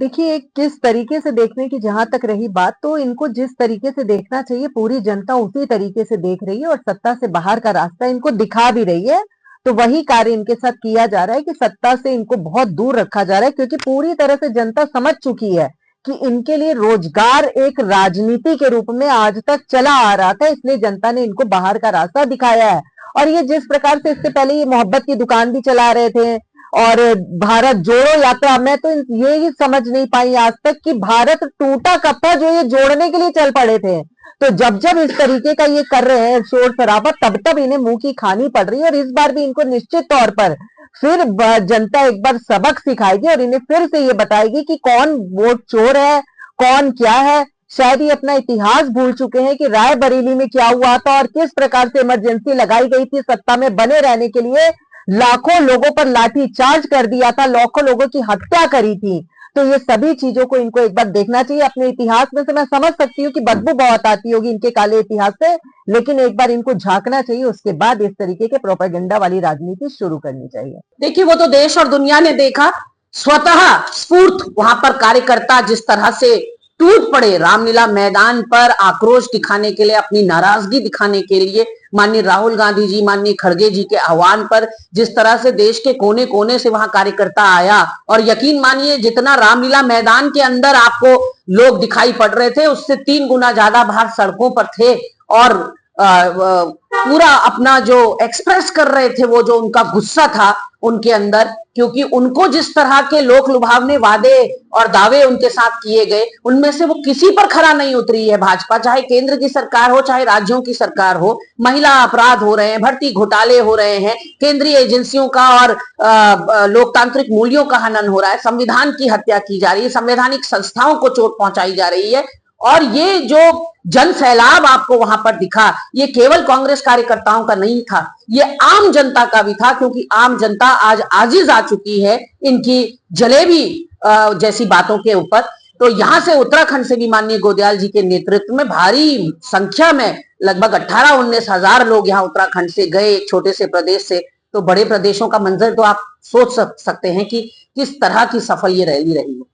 देखिए, किस तरीके से देखने की जहाँ तक रही बात, तो इनको जिस तरीके से देखना चाहिए पूरी जनता उसी तरीके से देख रही है और सत्ता से बाहर का रास्ता इनको दिखा भी रही है। तो वही कार्य इनके साथ किया जा रहा है कि सत्ता से इनको बहुत दूर रखा जा रहा है, क्योंकि पूरी तरह से जनता समझ चुकी है कि इनके लिए रोजगार एक राजनीति के रूप में आज तक चला आ रहा था, इसलिए जनता ने इनको बाहर का रास्ता दिखाया है। और ये जिस प्रकार से इससे पहले ये मोहब्बत की दुकान भी चला रहे थे और भारत जोड़ो यात्रा, मैं तो ये ही समझ नहीं पाई आज तक कि भारत टूटा कब था जो ये जोड़ने के लिए चल पड़े थे। तो जब जब इस तरीके का ये कर रहे हैं शोर शराबा, तब तब इन्हें मुंह की खानी पड़ रही है और इस बार भी इनको निश्चित तौर पर फिर जनता एक बार सबक सिखाएगी और इन्हें फिर से ये बताएगी कि कौन वोट चोर है, कौन क्या है। शायद ये अपना इतिहास भूल चुके हैं कि रायबरेली में क्या हुआ था और किस प्रकार से इमरजेंसी लगाई गई थी सत्ता में बने रहने के लिए। लाखों लोगों पर लाठी चार्ज कर दिया था, लाखों लोगों की हत्या करी थी। तो ये सभी चीजों को इनको एक बार देखना चाहिए अपने इतिहास में से। मैं समझ सकती हूँ कि बदबू बहुत आती होगी इनके काले इतिहास से, लेकिन एक बार इनको झांकना चाहिए, उसके बाद इस तरीके के प्रोपेगेंडा वाली राजनीति शुरू करनी चाहिए। देखिए, वो तो देश और दुनिया ने देखा, स्वतः स्फूर्त वहां पर कार्यकर्ता जिस तरह से टूट पड़े रामलीला मैदान पर आक्रोश दिखाने के लिए, अपनी नाराजगी दिखाने के लिए। माननीय राहुल गांधी जी, माननीय खड़गे जी के आह्वान पर जिस तरह से देश के कोने कोने से वहां कार्यकर्ता आया, और यकीन मानिए जितना रामलीला मैदान के अंदर आपको लोग दिखाई पड़ रहे थे, उससे 3 गुना ज्यादा बाहर सड़कों पर थे और पूरा अपना जो एक्सप्रेस कर रहे थे, वो जो उनका गुस्सा था उनके अंदर, क्योंकि उनको जिस तरह के लोक लुभावने वादे और दावे उनके साथ किए गए, उनमें से वो किसी पर खरा नहीं उतरी है भाजपा। चाहे केंद्र की सरकार हो, चाहे राज्यों की सरकार हो, महिला अपराध हो रहे हैं, भर्ती घोटाले हो रहे हैं, केंद्रीय एजेंसियों का और लोकतांत्रिक मूल्यों का हनन हो रहा है, संविधान की हत्या की जा रही है, संवैधानिक संस्थाओं को चोट पहुंचाई जा रही है। और ये जो जन सैलाब आपको वहां पर दिखा, ये केवल कांग्रेस कार्यकर्ताओं का नहीं था, ये आम जनता का भी था, क्योंकि आम जनता आज आजिज आ चुकी है इनकी जलेबी जैसी बातों के ऊपर। तो यहां से उत्तराखंड से भी माननीय गोदयाल जी के नेतृत्व में भारी संख्या में लगभग 18-19 हजार लोग यहाँ उत्तराखंड से गए, छोटे से प्रदेश से। तो बड़े प्रदेशों का मंजर तो आप सोच सकते हैं कि किस तरह की सफल ये रैली रही है।